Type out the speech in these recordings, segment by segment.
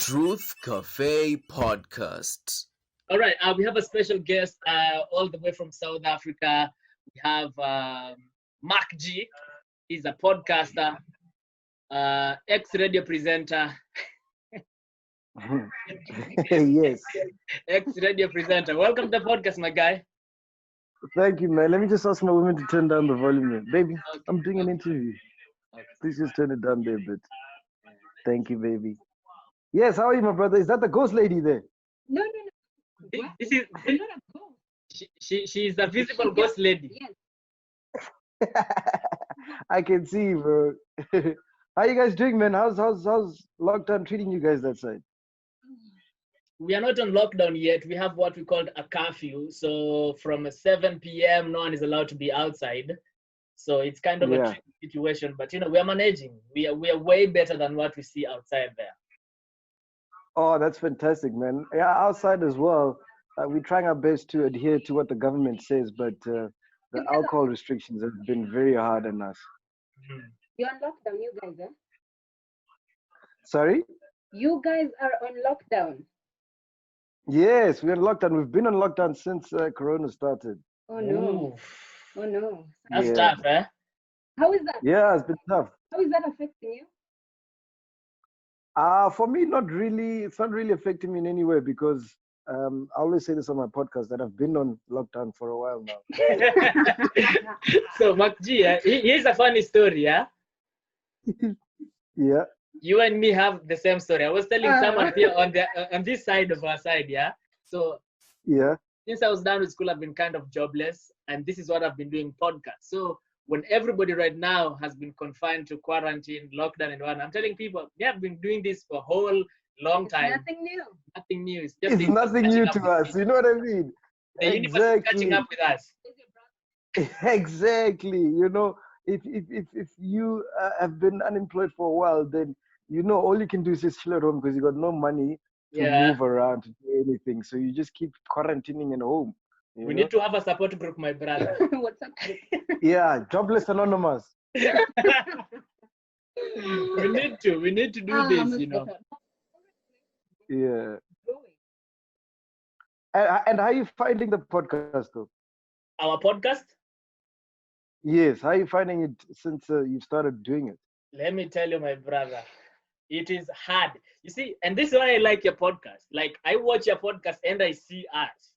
Truth Cafe Podcast. All right, we have a special guest all the way from South Africa. We have Mark G. He's a podcaster, ex-radio presenter, Yes. ex-radio presenter. Welcome to the podcast, my guy. Thank you, man. Let me just ask my woman to turn down the volume here. Baby, Okay. I'm doing an interview. Please just turn it down there a bit. Thank you, baby. Yes, how are you, my brother? Is that the ghost lady there? No. This is I'm not a ghost. she's a visible ghost lady. Yes. I can see, bro. How you guys doing, man? How's lockdown treating you guys that side? We are not on lockdown yet. We have what we call a curfew. So from 7 p.m., no one is allowed to be outside. So it's kind of a tricky situation, but we are managing. We are way better than what we see outside there. Oh, that's fantastic, man. Yeah, outside as well. We're trying our best to adhere to what the government says, but the alcohol restrictions have been very hard on us. You're on lockdown, you guys, huh? Sorry? You guys are on lockdown. Yes, we're on lockdown. We've been on lockdown since Corona started. Oh no. Ooh, Oh no. that's Yeah. tough, eh? How is that? Yeah, it's been tough. How is that affecting you? For me, not really. It's not really affecting me in any way because I always say this on my podcast that I've been on lockdown for a while now. So, Mark G, here's a funny story, yeah? Yeah. You and me have the same story. I was telling someone here on this side of our side, yeah? So, Yeah. since I was done with school, I've been kind of jobless, and this is what I've been doing podcasts. So, when everybody right now has been confined to quarantine, lockdown, and what, I'm telling people, they have been doing this for a whole long time. Nothing new. Nothing new. It's just It's nothing catching new up to with us. people. You know what I mean? The universe is catching up with us. Exactly. You know, if you have been unemployed for a while, then all you can do is just chill at home because you got no money to Yeah. move around to do anything. So you just keep quarantining at home. We need to have a support group, my brother. What's up? Yeah, jobless anonymous. We need to do this, Yeah. And how are you finding the podcast though? Our podcast, Yes, how are you finding it since you started doing it? let me tell you, my brother, it is hard. You see, and this is why I like your podcast. Like, I watch your podcast and I see us.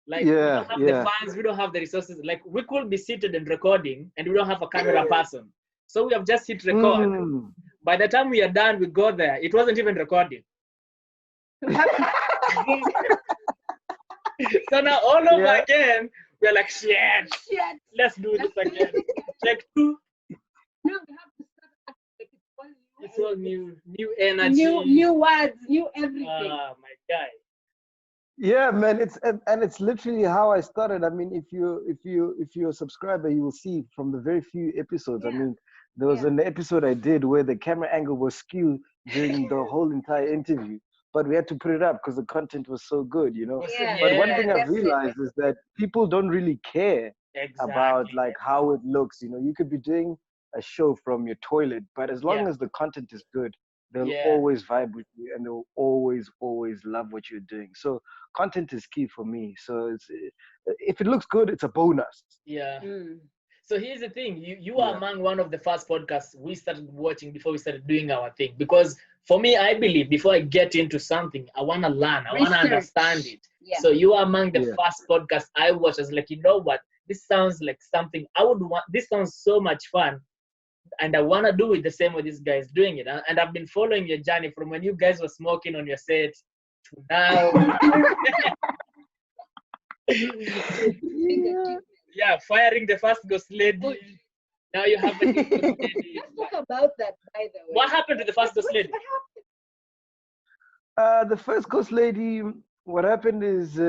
Like, we don't have the funds, we don't have the resources. Like, we could be seated and recording, and we don't have a camera person. So we have just hit record. By the time we are done, we go there. It wasn't even recording. So now all over again, we're like, shit, let's do this again. Check 2. Now we have to start acting like It's all new energy. new words, new everything. Ah, my guy. Yeah, man, it's literally how I started. I mean, if you're a subscriber, you will see from the very few episodes. I mean, there was an episode I did where the camera angle was skewed during the whole entire interview, but we had to put it up because the content was so good, Yeah. But one thing I've definitely. realized is that people don't really care Exactly. about like how it looks. You could be doing a show from your toilet, but as long as the content is good, they'll always vibe with you and they'll always love what you're doing. So content is key for me. So if it looks good, it's a bonus. Yeah. Mm. So here's the thing. You are among one of the first podcasts we started watching before we started doing our thing. Because for me, I believe before I get into something, I want to learn. I want to understand it. Yeah. So you are among the first podcasts I watched. I was like, you know what? This sounds like something I would want. This sounds so much fun. And I want to do it the same way this guy is doing it. And I've been following your journey from when you guys were smoking on your set to now. Yeah, firing the first ghost lady. Now you have a new ghost lady. Let's talk about that, by the way. What happened to the first ghost lady? The first ghost lady, what happened is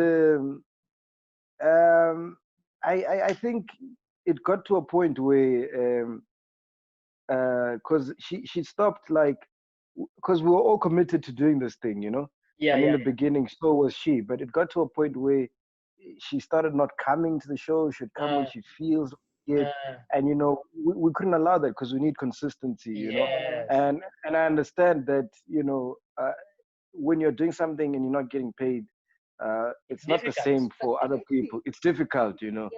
I think it got to a point where because she stopped, like, because we were all committed to doing this thing, Yeah, and in the beginning so was she, but it got to a point where she started not coming to the show. She'd come when she feels it. And we couldn't allow that because we need consistency, yes. and I understand that, when you're doing something and you're not getting paid, it's not the difficult. same for other people. It's difficult, Yes.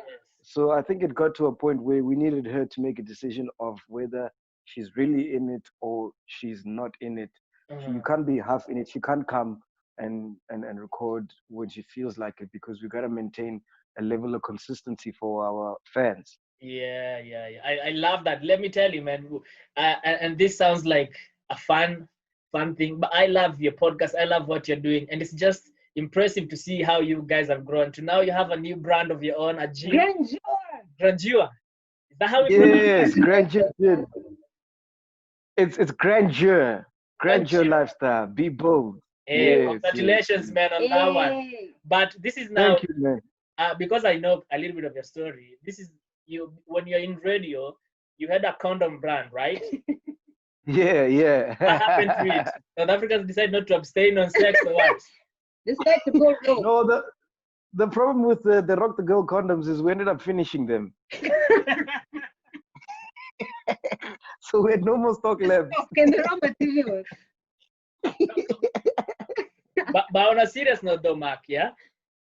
So I think it got to a point where we needed her to make a decision of whether she's really in it or she's not in it. You can't be half in it. She can't come and record when she feels like it, because we got to maintain a level of consistency for our fans. Yeah. I love that. Let me tell you, man. And this sounds like a fun thing, but I love your podcast. I love what you're doing, and it's just impressive to see how you guys have grown to now you have a new brand of your own, a gym. Grandeur. Is that how we Yes, grandeur. It's grandeur. Grandeur lifestyle. Be bold. Hey, Yes, congratulations, man, on that one. But this is now, thank you, man. because I know a little bit of your story. This is you when you're in radio. You had a condom brand, right? Yeah. What happened to it? South Africans decide not to abstain on sex or what? Decide to go wrong. No, the problem with the Rock the Girl condoms is we ended up finishing them. So we had no more stock left. Can the raw materials? but on a serious note, though, Mark, yeah.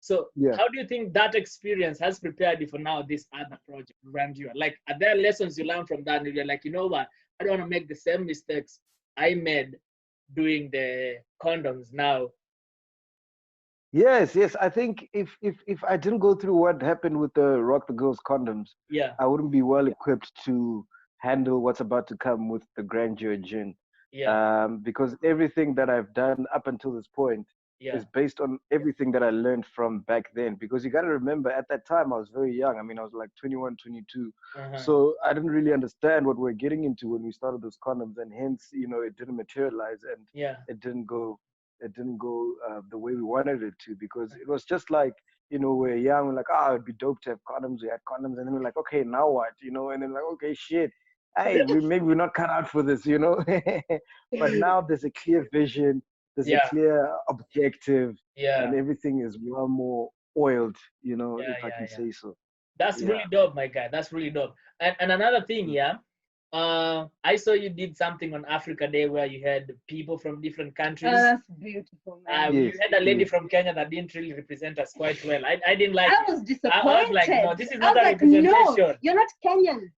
So, Yeah. how do you think that experience has prepared you for now this other project, Grandeur? Like, are there lessons you learned from that? And you're like, you know what? I don't want to make the same mistakes I made doing the condoms now. Yes. I think if I didn't go through what happened with the Rock the Girls condoms, Yeah. I wouldn't be well equipped to handle what's about to come with the Grandeur gin. Yeah. Because everything that I've done up until this point Yeah. is based on everything that I learned from back then. Because you got to remember, at that time, I was very young. I mean, I was like 21, 22. So I didn't really understand what we're getting into when we started those condoms. And hence, it didn't materialize, and Yeah. it didn't go the way we wanted it to, because it was just like, we're young, we're like, it'd be dope to have condoms. We had condoms, and then we're like, okay, now what? And then like, okay, shit. Hey, maybe we're not cut out for this, But now there's a clear vision, there's a clear objective, and everything is well more oiled, if I can say so. That's really dope, my guy. That's really dope. And another thing, I saw you did something on Africa Day where you had people from different countries. That's beautiful, man. You had a lady from Kenya that didn't really represent us quite well. I didn't like I was disappointed. I was like, no, this is not a like, representation. No, you're not Kenyan.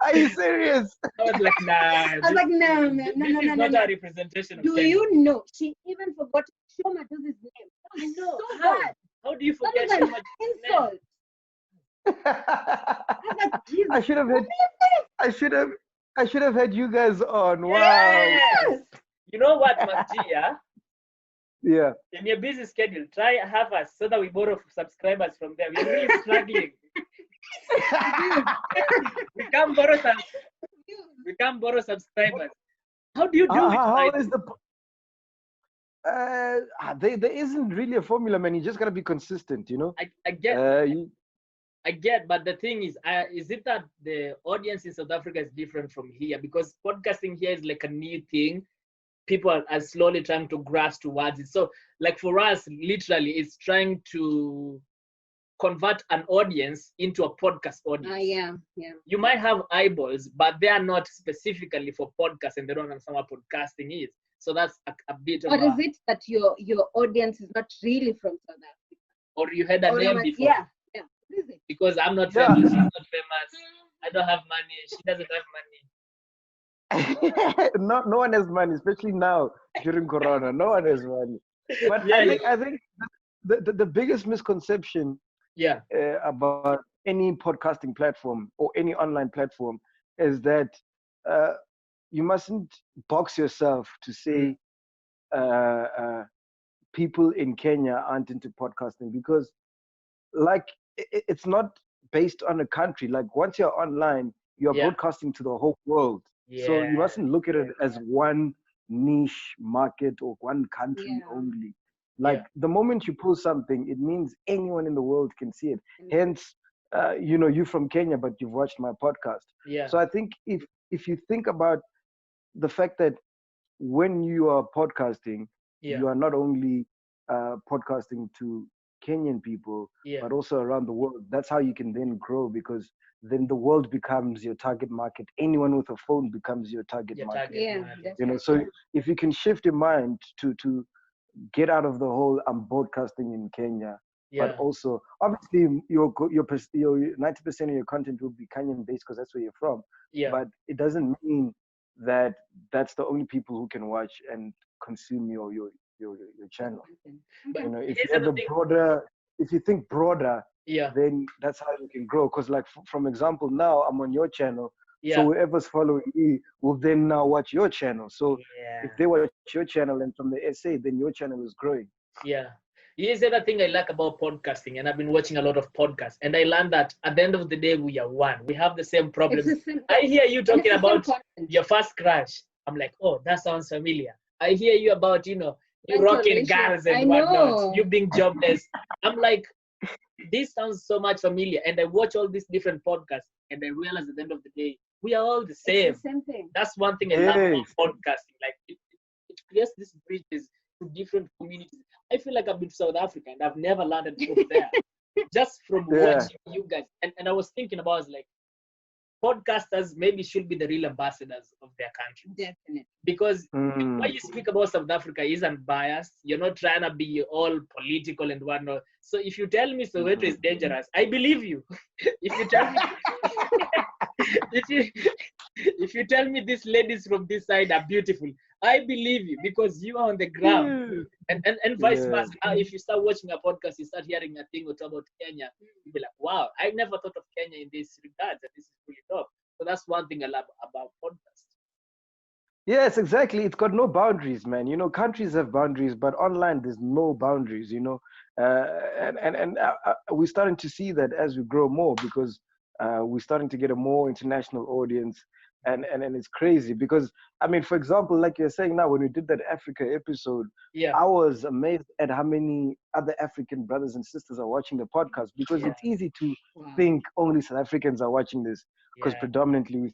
Are you serious? I was like, nah. I was like, no, man, no. This is not a representation of Do Kenya. you know? She even forgot Shoma to his name. That was so bad. How do you That forget was so an much insult. I was like, Jesus, I should have had. I should have had you guys on. Wow. Yes. You know what, Maggia? Yeah. In your busy schedule, try have us so that we borrow subscribers from there. We're really struggling. we can't borrow subscribers. How do you do it? How is the? There isn't really a formula, man. You just gotta be consistent, I get, but the thing is it that the audience in South Africa is different from here? Because podcasting here is like a new thing. People are slowly trying to grasp towards it. So, like for us, literally, it's trying to convert an audience into a podcast audience. Yeah. You might have eyeballs, but they are not specifically for podcast, and they don't understand what podcasting is. So that's a bit of. Or is it that your audience is not really from South Africa? Or you had a name before? Yeah. What is it? Because I'm not famous, she's not famous. I don't have money. She doesn't have money. No one has money, especially now during Corona. No one has money. But I think the biggest misconception about any podcasting platform or any online platform is that you mustn't box yourself to say people in Kenya aren't into podcasting, because it's not based on a country. Like once you're online, you're broadcasting to the whole world. So you mustn't look at it as one niche market or one country only. Like the moment you post something, it means anyone in the world can see it. Hence, you're from Kenya, but you've watched my podcast. So I think if you think about the fact that when you are podcasting, you are not only podcasting to Kenyan people, Yeah. but also around the world. That's how you can then grow, because then the world becomes your target market. Anyone with a phone becomes your target Your market. target Yeah, market. You know, so if you can shift your mind to get out of the whole I'm broadcasting in Kenya, but Yeah. also obviously your 90% of your content will be Kenyan based because that's where you're from. Yeah. But it doesn't mean that that's the only people who can watch and consume your channel. But You know, if here's you have the a thing. broader, if you think broader, Yeah. then that's how you can grow. Because like from example, now I'm on your channel, so Yeah. whoever's following me will then now watch your channel. So Yeah. if they watch your channel and from the SA, then your channel is growing. Yeah. Here's the other thing I like about podcasting, and I've been watching a lot of podcasts, and I learned that at the end of the day, we are one. We have the same problems. I hear you talking about your first crush. I'm like, oh, that sounds familiar. I hear you about, you rocking girls and whatnot, you being jobless. I'm like, this sounds so much familiar. And I watch all these different podcasts, and I realize at the end of the day, we are all the same. It's the same thing. That's one thing I love about podcasting. Like, it creates these bridges to different communities. I feel like I've been to South Africa and I've never landed foot there. Just from watching you guys. And I was thinking about, like, podcasters maybe should be the real ambassadors of their country. Definitely. Because when you speak about South Africa isn't biased. You're not trying to be all political and whatnot. So if you tell me Soweto is dangerous, I believe you. If you tell me if you tell me these ladies from this side are beautiful, I believe you because you are on the ground. And vice versa. If you start watching a podcast, you start hearing a thing or two about Kenya, you'll be like, wow, I never thought of Kenya in this regard, and this is really dope. So that's one thing I love about podcasts. Yes, exactly. It's got no boundaries, man. You know, countries have boundaries, but online there's no boundaries. You know, we're starting to see that as we grow more because we're starting to get a more international audience, and it's crazy because I mean, for example, like you're saying now, when we did that Africa episode, I was amazed at how many other African brothers and sisters are watching the podcast because it's easy to think only South Africans are watching this because predominantly we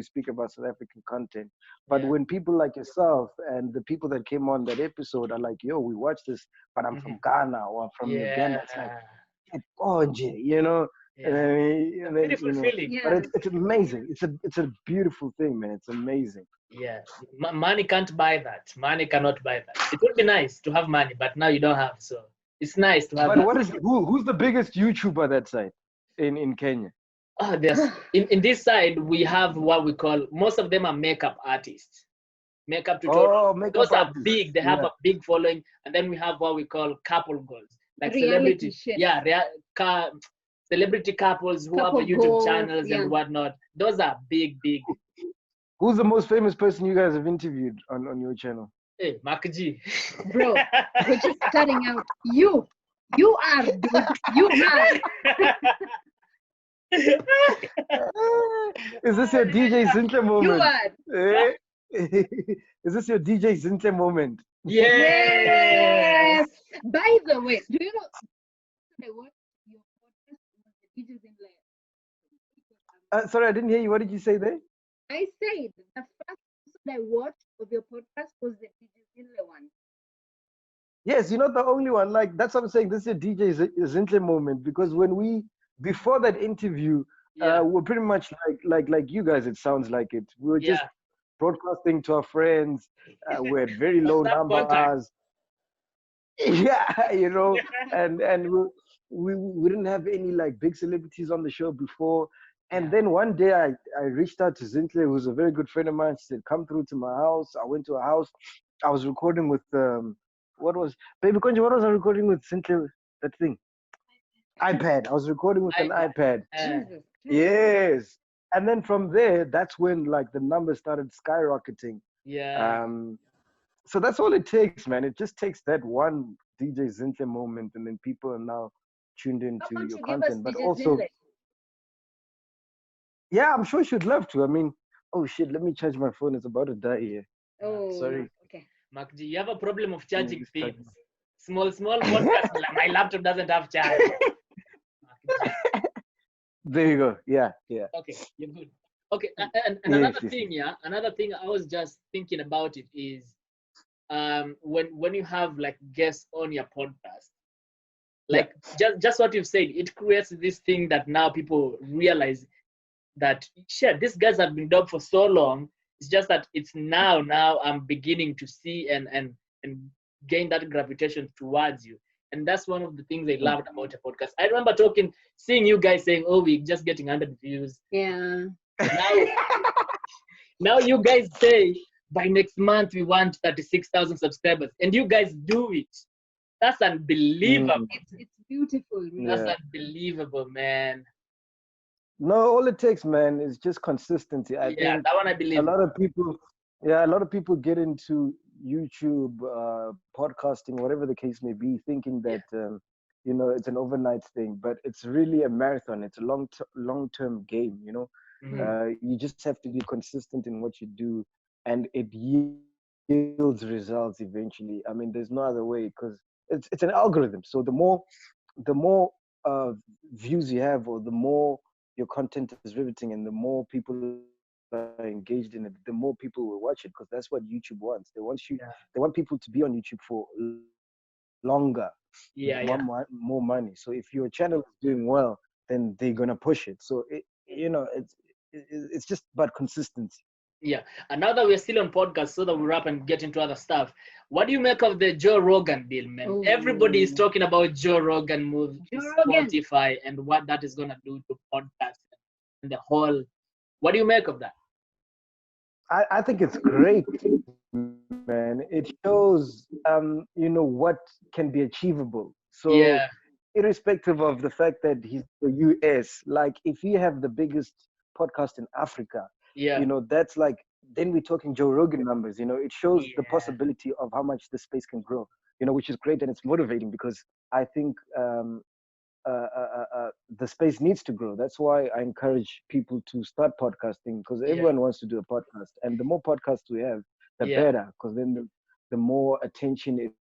speak about South African content. But when people like yourself and the people that came on that episode are like, yo, we watch this, but I'm from Ghana or I'm from Uganda, it's like, you know. Beautiful feeling. But it's amazing. It's a beautiful thing, man. It's amazing. Yeah, money can't buy that. Money cannot buy that. It would be nice to have money, but now you don't have. So it's nice to have. But who's the biggest YouTuber that side in Kenya? There's in this side we have what we call, most of them are makeup artists. Makeup tutorials. Those are big. They have a big following, and then we have what we call couple goals, like reality celebrity. Celebrity couples who have YouTube channels and whatnot. Those are big. Who's the most famous person you guys have interviewed on your channel? Hey, Mark G. Bro, we're just starting out. You are, dude. You are. Is this your DJ Zintle moment? You are. Is this your DJ Zintle moment? Yes. By the way, do you know what your podcast was the DJs in there? Sorry, I didn't hear you. What did you say there? I said the first episode I watched of your podcast was the DJs in the one. Yes, you're not the only one. Like that's what I'm saying. This is a DJ Zintle moment because before that interview, we're pretty much like you guys. It sounds like it. We were just broadcasting to our friends. We had very low numbers. Yeah, you know, and we didn't have any like big celebrities on the show before. And then one day I reached out to Zintle, who's a very good friend of mine. She said, come through to my house. I went to her house. I was recording with Baby Konji, what was I recording with Zintle? That thing? iPad. I was recording with an iPad. Yes. And then from there, that's when like the numbers started skyrocketing. Yeah. So that's all it takes, man. It just takes that one DJ Zintle moment, and then people are now tuned into your content. But also, yeah, I'm sure she'd love to. I mean, oh shit, let me charge my phone. It's about to die here. Oh, sorry. Okay. Mark G, you have a problem of charging things. Small podcast. My laptop doesn't have charge. There you go. Yeah. Okay, you're good. Okay, and another thing I was just thinking about it is when you have like guests on your podcast, Like just what you've said, it creates this thing that now people realize that shit, these guys have been dope for so long. It's just that it's now I'm beginning to see and gain that gravitation towards you. And that's one of the things I loved about a podcast. I remember seeing you guys saying, "Oh, we're just getting 100 views." Yeah. Now you guys say by next month we want 36,000 subscribers, and you guys do it. That's unbelievable. It's beautiful. Really. That's unbelievable, man. No, all it takes, man, is just consistency. I think that one I believe. a lot of people get into YouTube, podcasting, whatever the case may be, thinking that it's an overnight thing, but it's really a marathon. It's a long-term game. You just have to be consistent in what you do, and it yields results eventually. I mean, there's no other way, because it's an algorithm. So the more views you have, or the more your content is riveting, and the more people are engaged in it, the more people will watch it, because that's what YouTube wants. They want people to be on YouTube for longer, more money. So if your channel is doing well, then they're gonna push it. So it's just about consistency. Yeah, and now that we're still on podcast, so that we wrap and get into other stuff, what do you make of the Joe Rogan deal, man? Ooh. Everybody is talking about Joe Rogan move to Spotify and what that is gonna do to podcasts and the whole. What do you make of that? I think it's great, man. It shows what can be achievable. So irrespective of the fact that he's the US, like if you have the biggest podcast in Africa, that's like, then we're talking Joe Rogan numbers. It shows the possibility of how much the space can grow, which is great, and it's motivating, because I think the space needs to grow. That's why I encourage people to start podcasting, because everyone wants to do a podcast, and the more podcasts we have, the better, because then the more attention it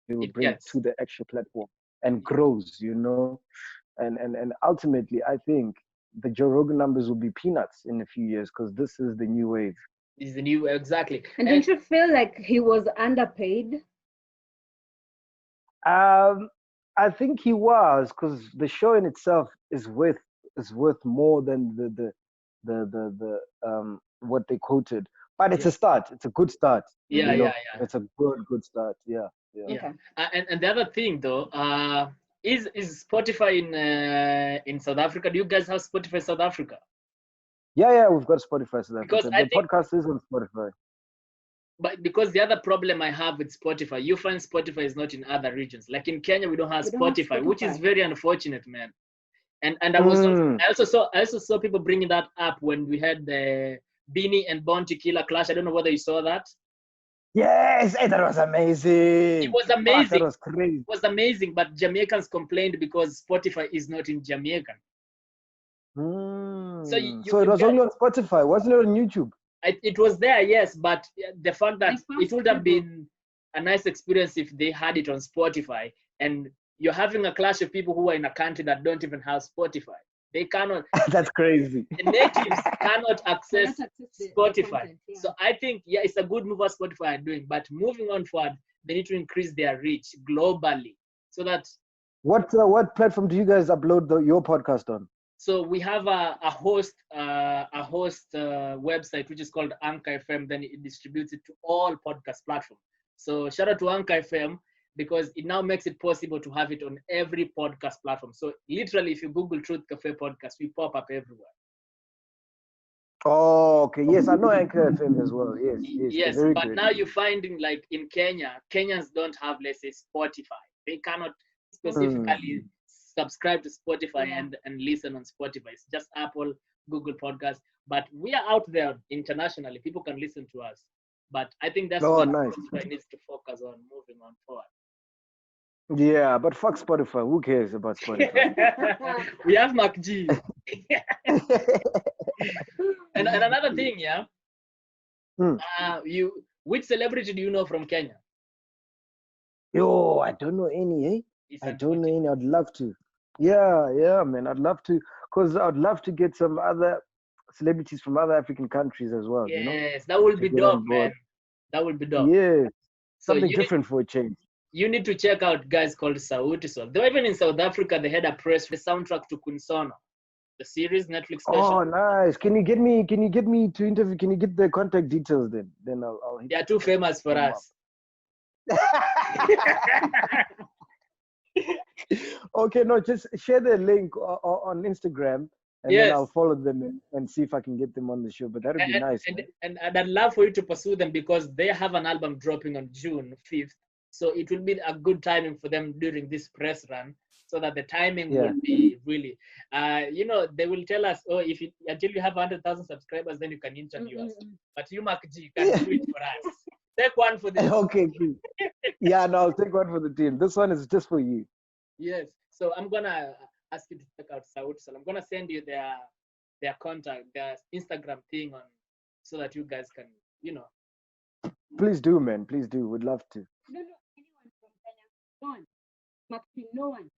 will bring to the actual platform and grows, and ultimately I think the Joe Rogan numbers will be peanuts in a few years, because this is the new wave. Is the new exactly. And don't you feel like he was underpaid? I think he was, because the show in itself is worth more than the what they quoted. But it's a start. It's a good start. It's a good start. Yeah. Okay. And the other thing though, is Spotify in South Africa? Do you guys have Spotify in South Africa? Yeah, we've got Spotify South Africa. Because the podcast is on Spotify. But because the other problem I have with Spotify, you find Spotify is not in other regions. Like in Kenya, we don't have Spotify, which is very unfortunate, man. And I also saw people bringing that up when we had the Beanie and Bounty Killer clash. I don't know whether you saw that. Yes, that was amazing. It was amazing. Fuck, that was crazy. It was amazing, but Jamaicans complained because Spotify is not in Jamaican. So it was only on Spotify, wasn't it on YouTube? It was there, yes, but the fact that it would have been a nice experience if they had it on Spotify, and you're having a clash of people who are in a country that don't even have Spotify. They cannot. That's crazy. The natives cannot access Spotify. Content, So I think, it's a good move what Spotify are doing, but moving on forward, they need to increase their reach globally so that. What platform do you guys upload your podcast on? So we have a host website which is called Anchor FM. Then it distributes it to all podcast platforms. So shout out to Anchor FM, because it now makes it possible to have it on every podcast platform. So literally, if you Google Truth Cafe podcast, we pop up everywhere. Oh, okay. Yes, I know Anchor FM as well. Yes. But good. Now you're finding, like in Kenya, Kenyans don't have, let's say, Spotify. They cannot specifically subscribe to Spotify and listen on Spotify. It's just Apple, Google Podcasts. But we are out there internationally. People can listen to us. But I think that's what Spotify needs to focus on moving on forward. Yeah, but fuck Spotify. Who cares about Spotify? We have MacG. and another thing, which celebrity do you know from Kenya? Yo, I don't know any, I don't know any. I'd love to. Yeah, man. I'd love to, because I'd love to get some other celebrities from other African countries as well. Yes, that would be dope, man. That would be dope. Yeah, something different for a change. you need to check out guys called Sauti Sol. They were even in South Africa. They had a press for the soundtrack to Kunsono, the series Netflix special. Oh, nice. Can you get me to interview? Can you get the contact details then? Then I'll hit They are too famous for them us. Okay, no, just share the link on Instagram, and Yes. then I'll follow them and see if I can get them on the show. But that would be nice. And I'd love for you to pursue them because they have an album dropping on June 5th. So it will be a good timing for them during this press run, so that the timing will be really, they will tell us, oh, until you have 100,000 subscribers, then you can interview us. But you, Mark G, can do it for us. Take one for the Okay, cool. Yeah, no, I'll take one for the team. This one is just for you. Yes. So I'm gonna ask you to check out Sauti Sol. I'm gonna send you their contact, their Instagram thing so that you guys can, Please do, man. Please do. Would love to. No, anyone from Kenya. No one. Maxine, no one.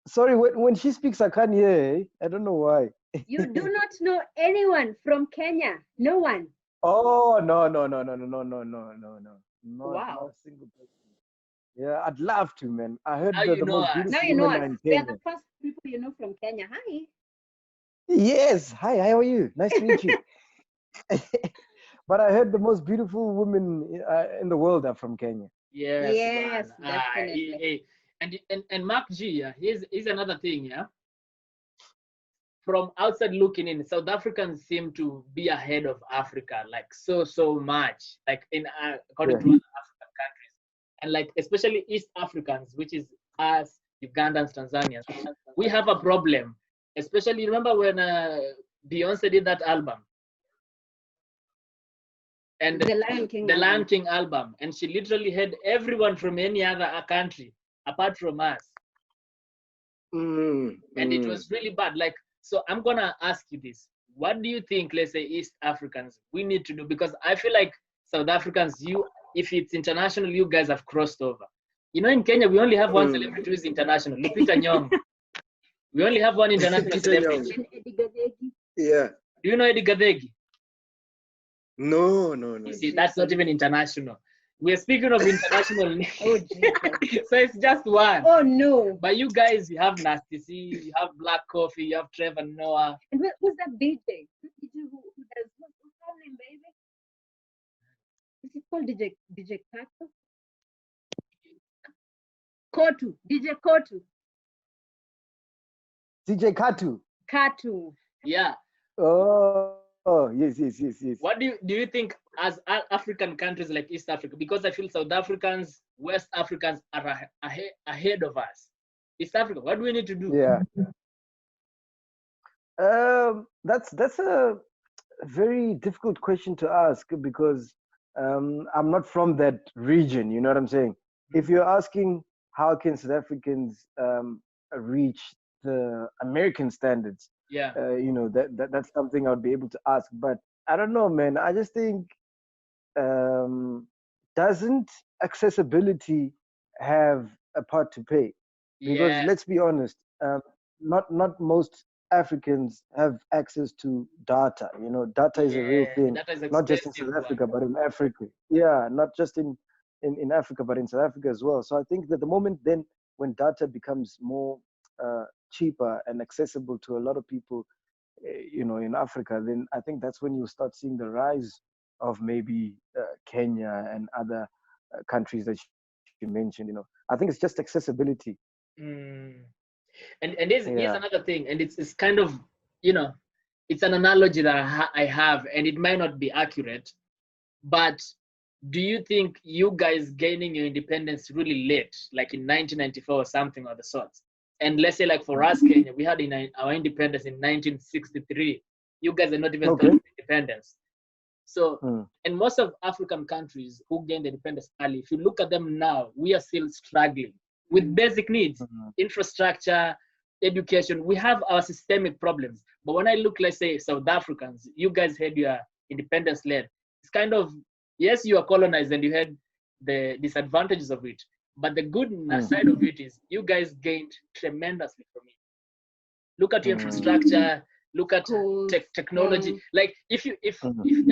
Sorry, when she speaks, I can't hear. I don't know why. You do not know anyone from Kenya. No one. Oh, no. Not Wow. a single person. Yeah, I'd love to, man. I heard Now the you know most us. beautiful Now you know women us. in They are Kenya. the first people you know from Kenya. Hi. Yes. Hi, how are you? Nice to meet you. But I heard the most beautiful women in the world are from Kenya. Yes. Man. Definitely. And Mark G, here's another thing, yeah. From outside looking in, South Africans seem to be ahead of Africa, like so much, like in according to other African countries, and like especially East Africans, which is us, Ugandans, Tanzanians. We have a problem, especially remember when Beyonce did that album, and The Lion King. album, and she literally had everyone from any other country apart from us, and it was really bad. Like, so I'm gonna ask you this: what do you think, let's say East Africans, we need to do? Because I feel like South Africans, if it's international, you guys have crossed over. In Kenya we only have one celebrity who is international, Lupita Nyong'o. We only have one international celebrity. And Eddie Gadegi. Yeah. Do you know Eddie Gadegi? No. You see, that's not even international. We're speaking of international. Oh, Jesus. So it's just one. Oh, no. But you guys, you have Nasty C, you have Black Coffee, you have Trevor Noah. And who's that DJ? Who does what's her name, baby? Is it called DJ Kato? Kotu. DJ Kotu. DJ Katu. Katu. Yeah. Oh, yes. What do you think as African countries like East Africa? Because I feel South Africans, West Africans are ahead of us. East Africa, what do we need to do? Yeah. That's a very difficult question to ask because I'm not from that region. You know what I'm saying? If you're asking how can South Africans reach the American standards, Yeah. That's something I would be able to ask. But I don't know, man. I just think doesn't accessibility have a part to play? Because let's be honest, not most Africans have access to data. Data is a real thing, not just in South Africa, but in Africa. Yeah, not just in Africa, but in South Africa as well. So I think that the moment then when data becomes more cheaper and accessible to a lot of people, in Africa, then I think that's when you start seeing the rise of maybe Kenya and other countries that you mentioned. I think it's just accessibility. And here's another thing, and it's kind of, it's an analogy that I have, and it might not be accurate, but do you think you guys gaining your independence really late, like in 1994 or something of the sorts? And let's say, like for us, Kenya, we had our independence in 1963. You guys are not even starting independence. So, and most of African countries who gained independence early, if you look at them now, we are still struggling with basic needs, infrastructure, education. We have our systemic problems. But when I look, let's say, South Africans, you guys had your independence led. It's kind of, yes, you are colonized and you had the disadvantages of it. But the good side of it is you guys gained tremendously from it. Look at your infrastructure, look at technology. Like if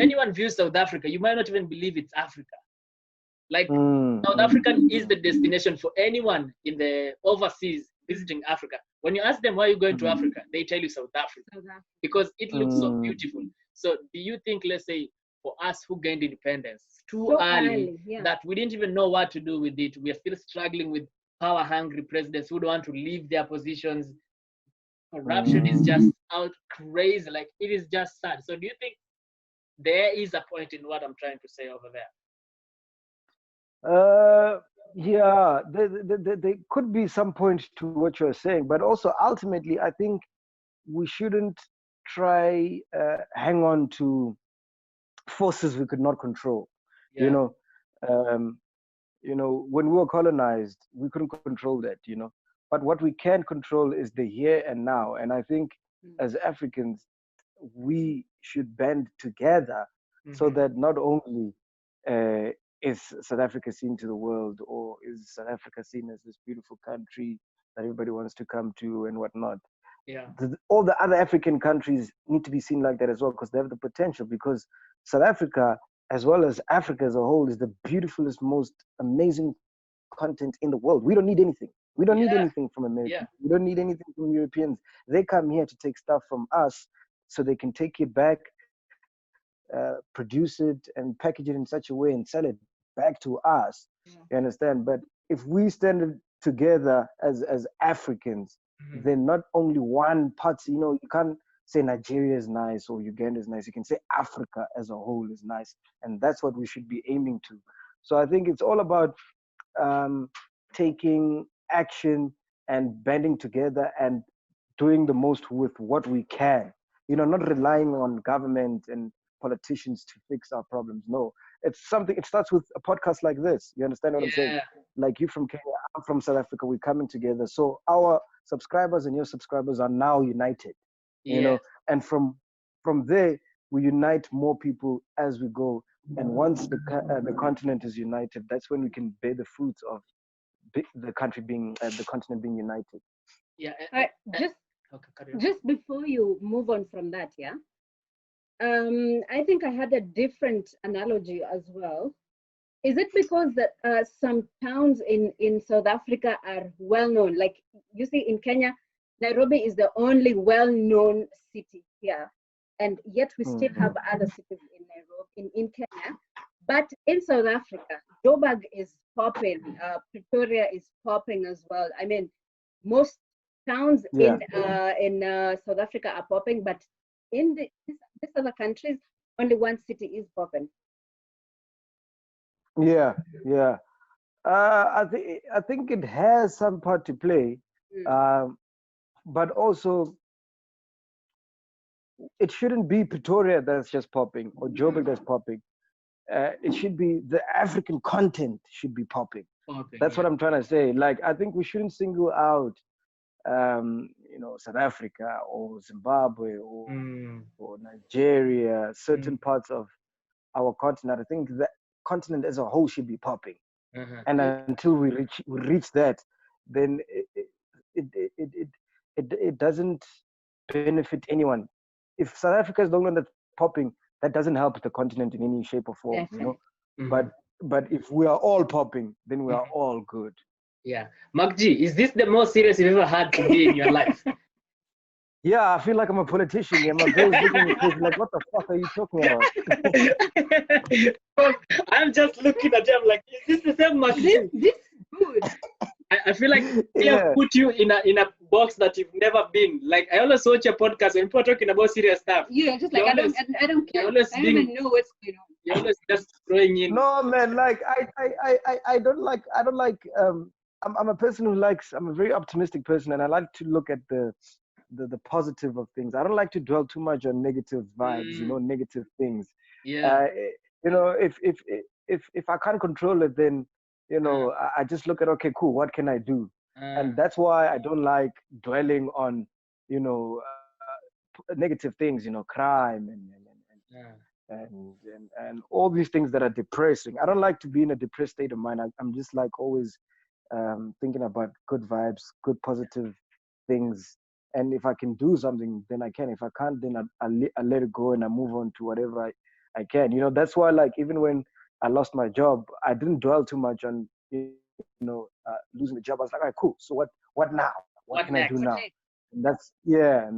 anyone views South Africa, you might not even believe it's Africa. Like Mm, South mm, Africa is the destination for anyone in the overseas visiting Africa. When you ask them why are you going to mm, Africa, they tell you South Africa South Africa. because it looks so mm. beautiful. So do you think, let's say, for us who gained independence too So early, yeah. that we didn't even know what to do with it? We are still struggling with power-hungry presidents who don't want to leave their positions. Corruption is just out crazy. Like, it is just sad. So do you think there is a point in what I'm trying to say over there? Yeah, there could be some point to what you're saying, but also ultimately, I think we shouldn't try hang on to forces we could not control. You Yeah. know, um, when we were colonized, we couldn't control that. But what we can control is the here and now, and I think Mm. as Africans, we should band together so Mhm. that not only uh, is South Africa seen to the world, or is South Africa seen as this beautiful country that everybody wants to come to and whatnot. Yeah. All the other African countries need to be seen like that as well because they have the potential. Because South Africa, as well as Africa as a whole, is the beautifulest, most amazing content in the world. We don't need anything. We don't need Yeah. anything from Yeah. Americans. We don't need anything from Europeans. They come here to take stuff from us so they can take it back, produce it, and package it in such a way and sell it back to us. Yeah. You understand? But if we stand together as Africans, Mhm. then not only one part, you can't say Nigeria is nice or Uganda is nice. You can say Africa as a whole is nice. And that's what we should be aiming to. So I think it's all about um, taking action and banding together and doing the most with what we can. Not relying on government and politicians to fix our problems. No, it's something. It starts with a podcast like this. You understand what I'm saying? Yeah. Like you from Kenya, I'm from South Africa. We're coming together. So our subscribers and your subscribers are now united. Yes. And from there we unite more people as we go. And once the continent is united, that's when we can bear the fruits of the continent being united. Yeah. Just Okay, carry on. just before you move on from that, yeah. I think I had a different analogy as well. Is it because that some towns in South Africa are well known? Like you see in Kenya, Nairobi is the only well-known city here, and yet we still have other cities in Nairobi in Kenya. But in South Africa, Joburg is popping, Pretoria is popping as well. I mean, most towns Yeah, in South Africa are popping, but in these other countries, only one city is popping. yeah, yeah. I think it has some part to play, Mm. um, but also it shouldn't be Pretoria that's just popping or Joburg that's popping. It should be the African content should be popping. Popping, That's yeah. what I'm trying to say. Like I think we shouldn't single out, South Africa or Zimbabwe Mm. or Nigeria, certain Mm. parts of our continent. I think the continent as a whole should be popping. Uh-huh. And until we reach that, then it doesn't benefit anyone. If South Africa is the only one that's popping, that doesn't help the continent in any shape or form. Definitely. But if we are all popping, then we are Mhm. all good. Yeah. Mark G, is this the most serious you've ever had to be in your life? Yeah, I feel like I'm a politician. Yeah, my bro is looking at me crazy, like, what the fuck are you talking about? I'm just looking at him like, is this the same Mark G? This good. I feel like they have Yeah, put you in a box that you've never been. Like I always watch your podcast when people are talking about serious stuff. Yeah, just You're like always, I don't you're care. always I don't being, even know what's going on. you're always just throwing in. no, man. Like I don't like. I'm a person who likes. I'm a very optimistic person, and I like to look at the positive of things. I don't like to dwell too much on negative vibes. Negative things. Yeah. Uh, if I can't control it, then I just look at, okay, cool. What can I do? Uh, And that's why I don't like dwelling on you know negative things. Crime uh, and all these things that are depressing. I don't like to be in a depressed state of mind. I'm just like always thinking about good vibes, good positive things. And if I can do something, then I can. If I can't, then I let it go and I move on to whatever I can. That's why, like, even when I lost my job, I didn't dwell too much on losing the job. I was like, all right, cool. So what now? What can next? I do now? And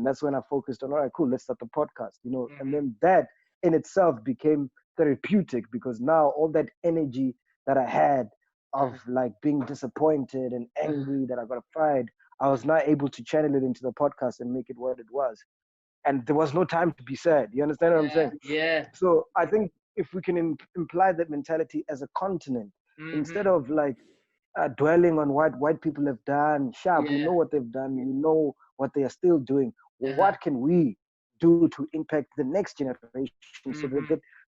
that's when I focused on, all right, cool, let's start the podcast, and then that in itself became therapeutic, because now all that energy that I had of like being disappointed and angry that I got fired, I was now able to channel it into the podcast and make it what it was. And there was no time to be sad. You understand what I'm saying? Yeah. So I think if we can imply that mentality as a continent, instead of like dwelling on what white people have done, we know what they've done, we know what they are still doing. What can we do to impact the next generation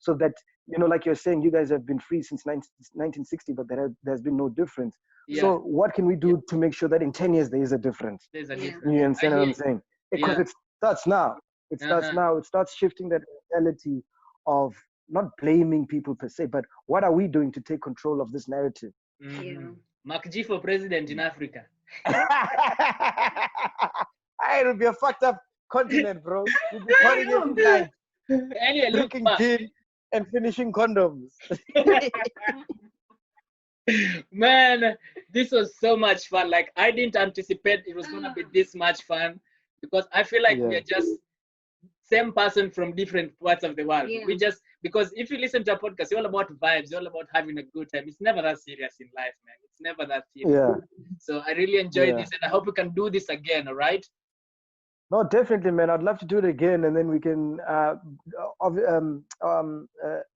so that like you're saying, you guys have been free since 1960, but there's been no difference. So what can we do to make sure that in 10 years there is a difference? There's a difference. You understand what I'm saying? Because it starts now. It starts now. It starts shifting that mentality of not blaming people per se, but what are we doing to take control of this narrative? Mark G for president in Africa. It'll be a fucked up continent, bro. We'll be partying every night, Anyway, drinking gin and finishing condoms. Man, this was so much fun. Like, I didn't anticipate it was gonna be this much fun, because I feel like we are just same person from different parts of the world. We just, because if you listen to a podcast, you're all about vibes, you're all about having a good time. It's never that serious in life, man. It's never that serious. So I really enjoyed this, and I hope we can do this again. All right? No, definitely, man. I'd love to do it again, and then we can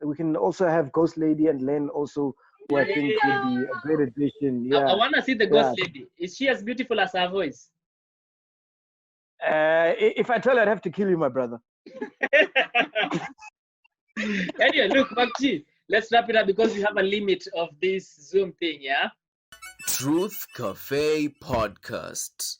we can also have Ghost Lady and Len also, who I think would be a great addition. I want to see the Ghost Lady. Is she as beautiful as her voice? If I tell her, I'd have to kill you, my brother. Anyway, look, Makchi, let's wrap it up, because we have a limit of this Zoom thing, yeah? Truth Cafe Podcast.